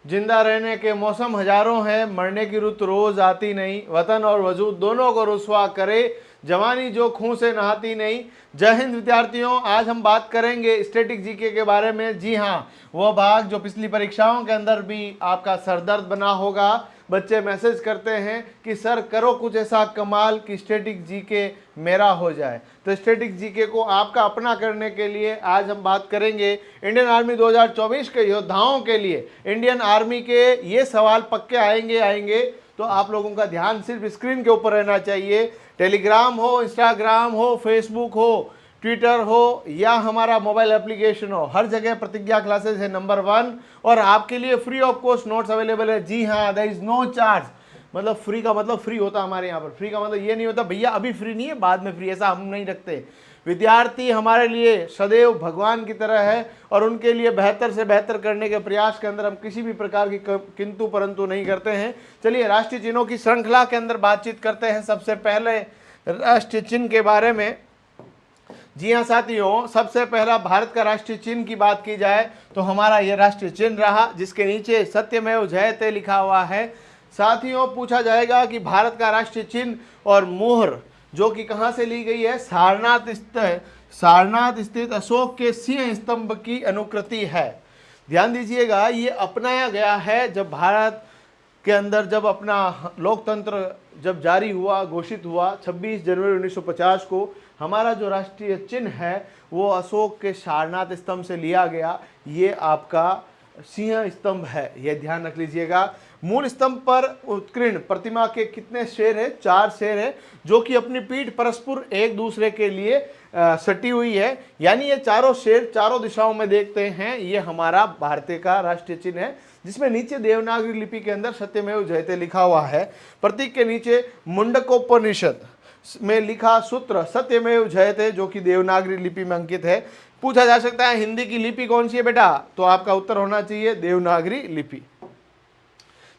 जिंदा रहने के मौसम हजारों हैं, मरने की रुत रोज आती नहीं। वतन और वजूद दोनों को रुसवा करे, जवानी जो खून से नहाती नहीं। जय हिंद विद्यार्थियों, आज हम बात करेंगे स्टैटिक जीके के बारे में। जी हाँ, वह भाग जो पिछली परीक्षाओं के अंदर भी आपका सरदर्द बना होगा। बच्चे मैसेज करते हैं कि सर करो कुछ ऐसा कमाल कि स्टैटिक जीके मेरा हो जाए। तो स्टैटिक जीके को आपका अपना करने के लिए आज हम बात करेंगे इंडियन आर्मी 2024 के योद्धाओं के लिए। इंडियन आर्मी के ये सवाल पक्के आएंगे, तो आप लोगों का ध्यान सिर्फ स्क्रीन के ऊपर रहना चाहिए। टेलीग्राम हो, इंस्टाग्राम हो, फेसबुक हो, ट्विटर हो या हमारा मोबाइल एप्लीकेशन हो, हर जगह प्रतिज्ञा क्लासेस है नंबर 1 और आपके लिए free of cost notes available है। जी हाँ, देयर इज नो चार्ज। मतलब फ्री का मतलब फ्री होता है हमारे यहाँ पर। फ्री का मतलब ये नहीं होता भैया अभी फ्री नहीं है बाद में फ्री, ऐसा हम नहीं रखते। विद्यार्थी हमारे लिए सदैव भगवान की तरह है और उनके लिए बेहतर से बेहतर करने के प्रयास के अंदर हम किसी भी प्रकार की किंतु परंतु नहीं करते हैं। चलिए राष्ट्रीय चिन्हों की श्रृंखला के अंदर बातचीत करते हैं। सबसे पहले राष्ट्रीय चिन्ह के बारे में। जी हाँ साथियों, सबसे पहला भारत का राष्ट्रीय चिन्ह की बात की जाए तो हमारा यह राष्ट्रीय चिन्ह रहा, जिसके नीचे सत्यमेव जयते लिखा हुआ है। साथियों पूछा जाएगा कि भारत का राष्ट्रीय चिन्ह और मोहर जो कि कहाँ से ली गई है, सारनाथ स्थित अशोक के सिंह स्तंभ की अनुकृति है। ध्यान दीजिएगा, ये अपनाया गया है जब भारत के अंदर जब अपना लोकतंत्र जब जारी हुआ, घोषित हुआ 26 जनवरी 1950 को, हमारा जो राष्ट्रीय चिन्ह है वो अशोक के सारनाथ स्तंभ से लिया गया। ये आपका सिंह स्तंभ है, यह ध्यान रख लीजिएगा। मूल स्तंभ पर उत्कीर्ण प्रतिमा के कितने शेर है? 4 शेर है, जो कि अपनी पीठ परस्पर एक दूसरे के लिए सटी हुई है। यानी ये चारों शेर चारों दिशाओं में देखते हैं। ये हमारा भारतीय का राष्ट्रीय चिन्ह है, जिसमें नीचे देवनागरी लिपि के अंदर सत्यमेव जयते लिखा हुआ है। प्रतीक के नीचे मुंडकोपनिषद में लिखा सूत्र सत्यमेव जयते, जो कि देवनागरी लिपि में अंकित है। पूछा जा सकता है हिंदी की लिपि कौन सी है बेटा, तो आपका उत्तर होना चाहिए देवनागरी लिपि।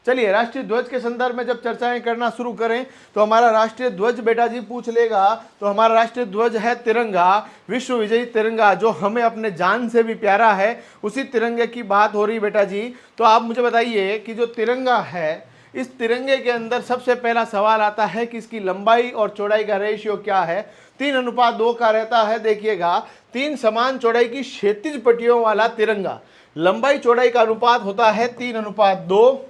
चलिए राष्ट्रीय ध्वज के संदर्भ में जब चर्चाएं करना शुरू करें तो हमारा राष्ट्रीय ध्वज बेटा जी पूछ लेगा, तो हमारा राष्ट्रीय ध्वज है तिरंगा, विश्व विजयी तिरंगा, जो हमें अपने जान से भी प्यारा है। उसी तिरंगे की बात हो रही बेटा जी। तो आप मुझे बताइए कि जो तिरंगा है, इस तिरंगे के अंदर सबसे पहला सवाल आता है कि इसकी लंबाई और चौड़ाई का रेशियो क्या है? 3:2 का रहता है। देखिएगा, 3 समान चौड़ाई की क्षैतिज पट्टियों वाला तिरंगा, लंबाई चौड़ाई का अनुपात होता है 3:2,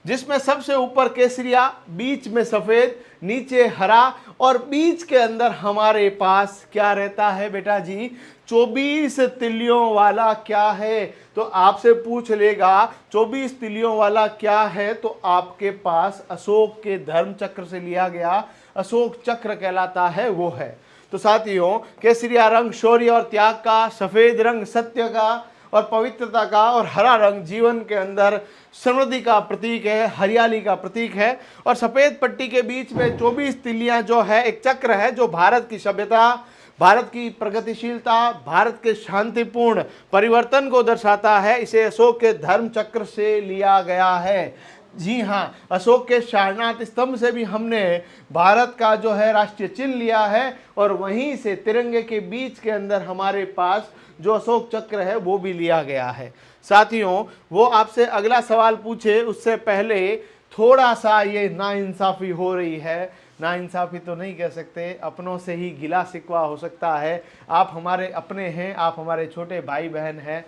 जिसमें सबसे ऊपर केसरिया, बीच में सफेद, नीचे हरा और बीच के अंदर हमारे पास क्या रहता है बेटा जी? 24 तिलियों वाला क्या है? तो आपसे पूछ लेगा 24 तिलियों वाला क्या है, तो आपके पास अशोक के धर्म चक्र से लिया गया अशोक चक्र कहलाता है, वो है। तो साथियों, केसरिया रंग शौर्य और त्याग का, सफेद रंग सत्य का और पवित्रता का, और हरा रंग जीवन के अंदर समृद्धि का प्रतीक है, हरियाली का प्रतीक है। और सफेद पट्टी के बीच में 24 तिलियां जो है एक चक्र है, जो भारत की सभ्यता, भारत की प्रगतिशीलता, भारत के शांतिपूर्ण परिवर्तन को दर्शाता है। इसे अशोक के धर्म चक्र से लिया गया है। जी हाँ, अशोक के सारनाथ स्तंभ से भी हमने भारत का जो है राष्ट्रीय चिन्ह लिया है, और वहीं से तिरंगे के बीच के अंदर हमारे पास जो अशोक चक्र है वो भी लिया गया है। साथियों, वो आपसे अगला सवाल पूछे उससे पहले थोड़ा सा ये नाइंसाफ़ी हो रही है। नाइंसाफ़ी तो नहीं कह सकते, अपनों से ही गिला शिकवा हो सकता है। आप हमारे अपने हैं, आप हमारे छोटे भाई बहन हैं।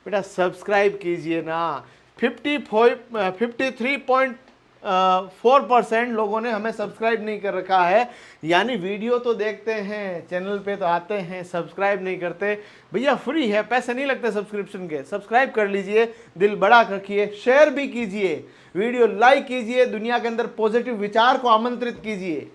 बेटा सब्सक्राइब कीजिए ना। 53.4% लोगों ने हमें सब्सक्राइब नहीं कर रखा है। यानी वीडियो तो देखते हैं, चैनल पे तो आते हैं, सब्सक्राइब नहीं करते। भैया फ्री है, पैसे नहीं लगते सब्सक्रिप्शन के। सब्सक्राइब कर लीजिए, दिल बड़ा रखिए, शेयर भी कीजिए, वीडियो लाइक कीजिए, दुनिया के अंदर पॉजिटिव विचार को आमंत्रित कीजिए।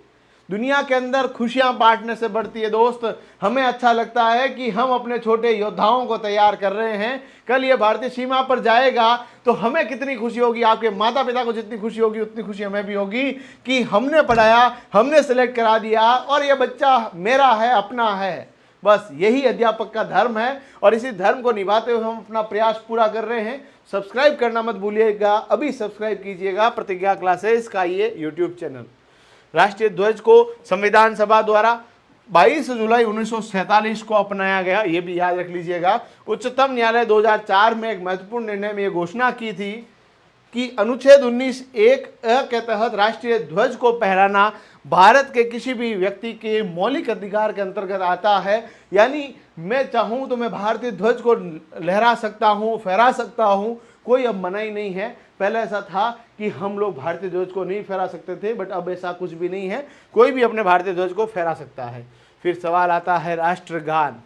दुनिया के अंदर खुशियां बांटने से बढ़ती है दोस्त। हमें अच्छा लगता है कि हम अपने छोटे योद्धाओं को तैयार कर रहे हैं। कल ये भारतीय सीमा पर जाएगा तो हमें कितनी खुशी होगी, आपके माता पिता को जितनी खुशी होगी उतनी खुशी हमें भी होगी कि हमने पढ़ाया, हमने सेलेक्ट करा दिया और ये बच्चा मेरा है, अपना है। बस यही अध्यापक का धर्म है और इसी धर्म को निभाते हुए हम अपना प्रयास पूरा कर रहे हैं। सब्सक्राइब करना मत भूलिएगा, अभी सब्सक्राइब कीजिएगा प्रतिज्ञा क्लासेस का ये यूट्यूब चैनल। राष्ट्रीय ध्वज को संविधान सभा द्वारा 22 जुलाई 1947 को अपनाया गया, ये भी याद रख लीजिएगा। उच्चतम न्यायालय 2004 में एक महत्वपूर्ण निर्णय में ये घोषणा की थी कि अनुच्छेद 19(1)(a) के तहत राष्ट्रीय ध्वज को फहराना भारत के किसी भी व्यक्ति के मौलिक अधिकार के अंतर्गत आता है। यानी मैं चाहूं तो मैं भारतीय ध्वज को लहरा सकता हूं, फहरा सकता हूं, कोई अब मनाही नहीं है। पहले ऐसा था कि हम लोग भारतीय ध्वज को नहीं फहरा सकते थे, बट अब ऐसा कुछ भी नहीं है, कोई भी अपने भारतीय ध्वज को फहरा सकता है। फिर सवाल आता है राष्ट्रगान।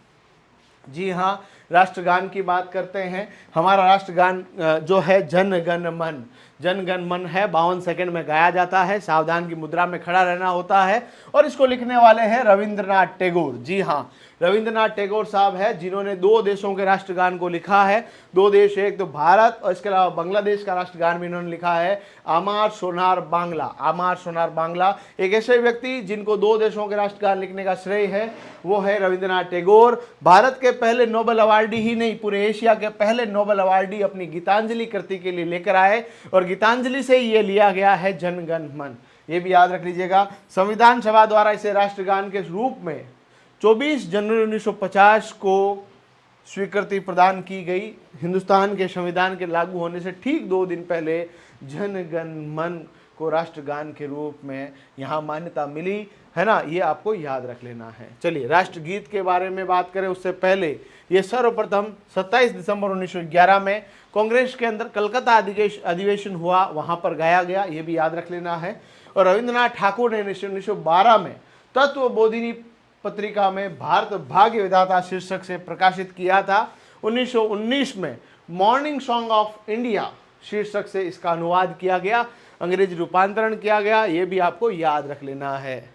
जी हाँ, राष्ट्रगान की बात करते हैं। हमारा राष्ट्रगान जो है जन गण मन, जन गण मन है, 52 सेकंड में गाया जाता है, सावधान की मुद्रा में खड़ा रहना होता है, और इसको लिखने वाले हैं रविंद्रनाथ टैगोर। जी हाँ, रविंद्रनाथ टैगोर साहब है जिन्होंने 2 देशों के राष्ट्रगान को लिखा है। 2 देश, एक तो भारत और इसके अलावा बांग्लादेश का राष्ट्रगान भी इन्होंने लिखा है, आमार सोनार बांग्ला। आमार सोनार बांग्ला। एक ऐसे व्यक्ति जिनको 2 देशों के राष्ट्रगान लिखने का श्रेय है वो है रविंद्रनाथ टैगोर। भारत के पहले नोबेल अवार्डी ही नहीं, पूरे एशिया के पहले नोबेल अवार्डी अपनी गीतांजलि कृति के लिए लेकर आए, और गीतांजलि से ये लिया गया है जन गण मन, ये भी याद रख लीजिएगा। संविधान सभा द्वारा इसे राष्ट्रगान के रूप में 24 जनवरी 1950 को स्वीकृति प्रदान की गई। हिंदुस्तान के संविधान के लागू होने से ठीक 2 दिन पहले जन गण मन को राष्ट्रगान के रूप में यहाँ मान्यता मिली है ना, ये आपको याद रख लेना है। चलिए राष्ट्रगीत के बारे में बात करें उससे पहले ये सर्वप्रथम 27 दिसंबर 1911 में कांग्रेस के अंदर कलकत्ता अधिवेशन हुआ, वहाँ पर गाया गया, ये भी याद रख लेना है। और रविंद्रनाथ ठाकुर ने 1912 में तत्वबोधिनी पत्रिका में भारत भाग्य विधाता शीर्षक से प्रकाशित किया था। 1919 में मॉर्निंग सॉन्ग ऑफ इंडिया शीर्षक से इसका अनुवाद किया गया, अंग्रेजी रूपांतरण किया गया, ये भी आपको याद रख लेना है।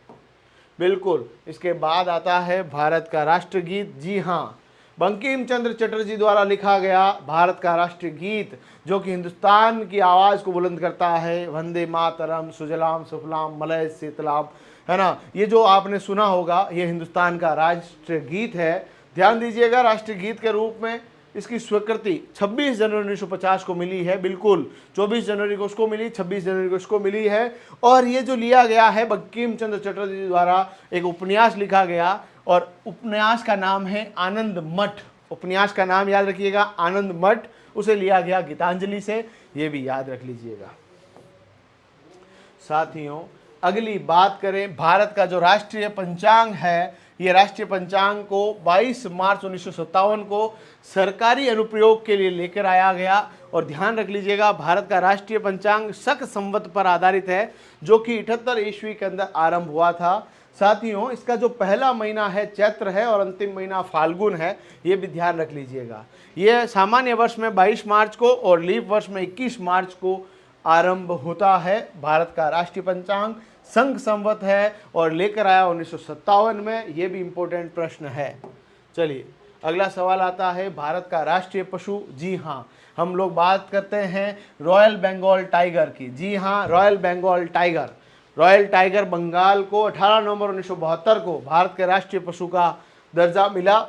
बिल्कुल। इसके बाद आता है भारत का राष्ट्रगीत। जी हाँ, बंकिम चंद्र चटर्जी द्वारा लिखा गया भारत का राष्ट्रीय गीत, जो कि हिंदुस्तान की आवाज़ को बुलंद करता है, वंदे मातरम सुजलाम सुफलाम मलय शीतलाम, है ना। ये जो आपने सुना होगा ये हिंदुस्तान का राष्ट्रीय गीत है। ध्यान दीजिएगा, राष्ट्रीय गीत के रूप में इसकी स्वीकृति 26 जनवरी 1950 को मिली है। बिल्कुल, 24 जनवरी को उसको मिली, 26 जनवरी को उसको मिली है। और ये जो लिया गया है बंकिम चंद्र चटर्जी द्वारा, एक उपन्यास लिखा गया, और उपन्यास का नाम है आनंद मठ। उपन्यास का नाम याद रखिएगा, आनंद मठ। उसे लिया गया गीतांजलि से, ये भी याद रख लीजिएगा। साथियों, अगली बात करें, भारत का जो राष्ट्रीय पंचांग है, ये राष्ट्रीय पंचांग को 22 मार्च 1957 को सरकारी अनुप्रयोग के लिए लेकर आया गया। और ध्यान रख लीजिएगा, भारत का राष्ट्रीय पंचांग शक संवत पर आधारित है, जो कि 78 ईस्वी के अंदर आरंभ हुआ था। साथियों, इसका जो पहला महीना है चैत्र है और अंतिम महीना फाल्गुन है, ये भी ध्यान रख लीजिएगा। ये सामान्य वर्ष में 22 मार्च को और लीप वर्ष में 21 मार्च को आरंभ होता है। भारत का राष्ट्रीय पंचांग संघ संवत है और लेकर आया 1957 में, ये भी इंपॉर्टेंट प्रश्न है। चलिए अगला सवाल आता है, भारत का राष्ट्रीय पशु। जी हाँ, हम लोग बात करते हैं रॉयल बंगाल टाइगर की। जी हाँ, royal Bengal tiger. Royal tiger Bengal को 18 नवंबर 1972 को भारत के राष्ट्रीय पशु का दर्जा मिला,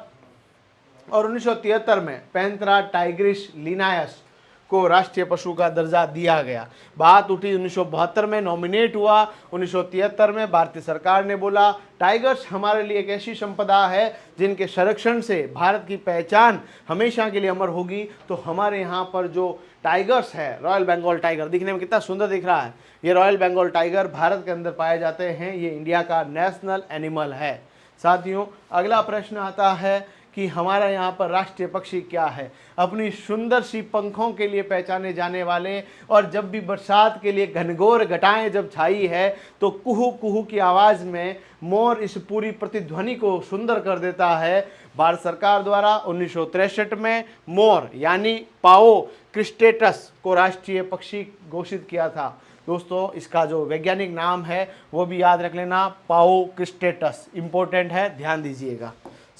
और 1973 में पैंथेरा टाइग्रिस लिनायस को राष्ट्रीय पशु का दर्जा दिया गया। बात उठी 1972 में, नॉमिनेट हुआ 1973 में। भारतीय सरकार ने बोला टाइगर्स हमारे लिए एक ऐसी संपदा है जिनके संरक्षण से भारत की पहचान हमेशा के लिए अमर होगी। तो हमारे यहाँ पर जो टाइगर्स है, रॉयल बंगाल टाइगर, दिखने में कितना सुंदर दिख रहा है, ये रॉयल बंगाल टाइगर भारत के अंदर पाए जाते हैं। ये इंडिया का नेशनल एनिमल है। साथियों, अगला प्रश्न आता है कि हमारा यहाँ पर राष्ट्रीय पक्षी क्या है। अपनी सुंदर सी पंखों के लिए पहचाने जाने वाले, और जब भी बरसात के लिए घनघोर घटाएं जब छाई है तो कुहू कुहू की आवाज़ में मोर इस पूरी प्रतिध्वनि को सुंदर कर देता है। भारत सरकार द्वारा 1963 में मोर यानी पाओ क्रिस्टेटस को राष्ट्रीय पक्षी घोषित किया था। दोस्तों, इसका जो वैज्ञानिक नाम है वो भी याद रख लेना, पाओ क्रिस्टेटस, इंपॉर्टेंट है, ध्यान दीजिएगा।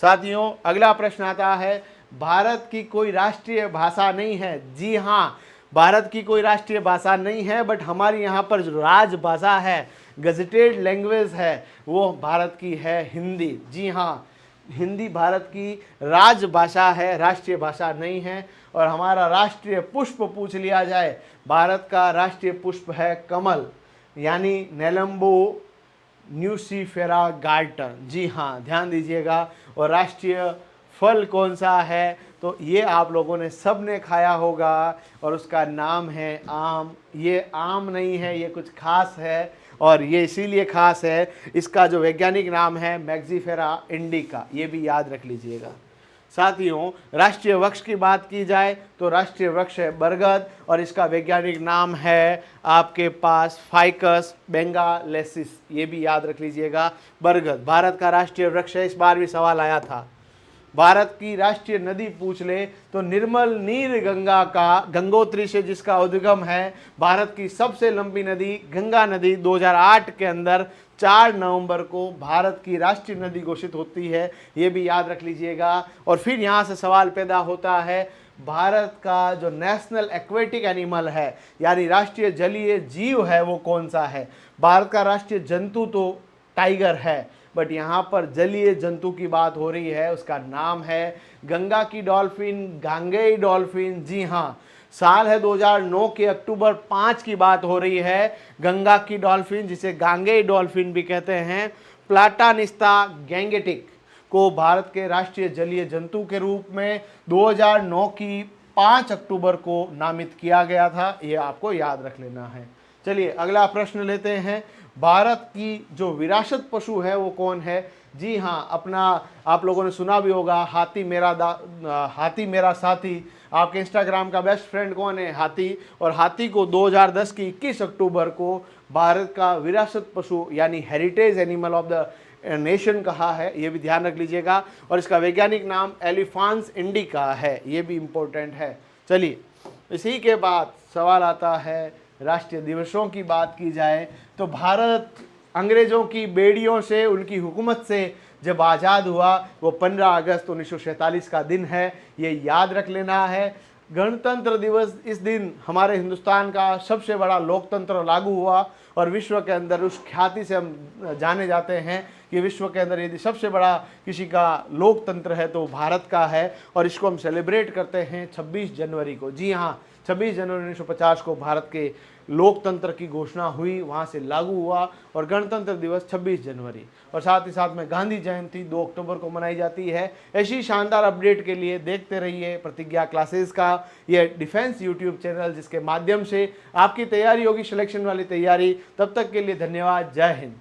साथियों, अगला प्रश्न आता है, भारत की कोई राष्ट्रीय भाषा नहीं है। जी हाँ, भारत की कोई राष्ट्रीय भाषा नहीं है, बट हमारी यहाँ पर जो राजभाषा है, गजेटेड लैंग्वेज है, वो भारत की है हिंदी। जी हाँ, हिंदी भारत की राजभाषा है, राष्ट्रीय भाषा नहीं है। और हमारा राष्ट्रीय पुष्प पूछ लिया जाए, भारत का राष्ट्रीय पुष्प है कमल, यानी नेलम्बो न्यूसीफेरा गार्टर। जी हाँ, ध्यान दीजिएगा। और राष्ट्रीय फल कौन सा है, तो ये आप लोगों ने सब ने खाया होगा और उसका नाम है आम। ये आम नहीं है, ये कुछ खास है और ये इसीलिए खास है, इसका जो वैज्ञानिक नाम है मैक्सीफेरा इंडिका, ये भी याद रख लीजिएगा। साथियों, राष्ट्रीय वृक्ष की बात की जाए तो राष्ट्रीय वृक्ष है बरगद और इसका वैज्ञानिक नाम है आपके पास फाइकस बेंगालेसिस, ये भी याद रख लीजिएगा। बरगद भारत का राष्ट्रीय वृक्ष है। इस बार भी सवाल आया था। भारत की राष्ट्रीय नदी पूछ ले तो निर्मल नीर गंगा का, गंगोत्री से जिसका उद्गम है, भारत की सबसे लंबी नदी गंगा नदी 2008 के अंदर 4 नवंबर को भारत की राष्ट्रीय नदी घोषित होती है, ये भी याद रख लीजिएगा। और फिर यहाँ से सवाल पैदा होता है, भारत का जो नेशनल एक्वेटिक एनिमल है यानी राष्ट्रीय जलीय जीव है वो कौन सा है। भारत का राष्ट्रीय जंतु तो टाइगर है, बट यहाँ पर जलीय जंतु की बात हो रही है, उसका नाम है गंगा की डॉल्फिन, गांगेय डॉल्फिन। जी हाँ, साल है 2009 के अक्टूबर 5 की बात हो रही है। गंगा की डॉल्फिन, जिसे गांगेय डॉल्फिन भी कहते हैं, प्लाटानिस्ता गैंगेटिक को भारत के राष्ट्रीय जलीय जंतु के रूप में 2009 की 5 अक्टूबर को नामित किया गया था, ये आपको याद रख लेना है। चलिए अगला प्रश्न लेते हैं। भारत की जो विरासत पशु है वो कौन है। जी हाँ, अपना आप लोगों ने सुना भी होगा, हाथी मेरा साथी। आपके इंस्टाग्राम का बेस्ट फ्रेंड कौन है? हाथी। और हाथी को 2010 की 21 अक्टूबर को भारत का विरासत पशु यानी heritage animal of the nation कहा है, ये भी ध्यान रख लीजिएगा। और इसका वैज्ञानिक नाम एलिफेंस इंडिका है, ये भी इम्पोर्टेंट है। चलिए इसी के बाद सवाल आता है, राष्ट्रीय दिवसों की बात की जाए तो भारत अंग्रेज़ों की बेड़ियों से, उनकी हुकूमत से जब आज़ाद हुआ वो 15 अगस्त 1947 का दिन है, ये याद रख लेना है। गणतंत्र दिवस, इस दिन हमारे हिंदुस्तान का सबसे बड़ा लोकतंत्र लागू हुआ और विश्व के अंदर उस ख्याति से हम जाने जाते हैं कि विश्व के अंदर यदि सबसे बड़ा किसी का लोकतंत्र है तो भारत का है। और इसको हम सेलिब्रेट करते हैं 26 जनवरी को। जी हाँ, 26 जनवरी 1950 को भारत के लोकतंत्र की घोषणा हुई, वहाँ से लागू हुआ और गणतंत्र दिवस 26 जनवरी। और साथ ही साथ में गांधी जयंती 2 अक्टूबर को मनाई जाती है। ऐसी शानदार अपडेट के लिए देखते रहिए प्रतिज्ञा क्लासेस का ये डिफेंस यूट्यूब चैनल, जिसके माध्यम से आपकी तैयारी होगी सिलेक्शन वाली तैयारी। तब तक के लिए धन्यवाद। जय हिंद।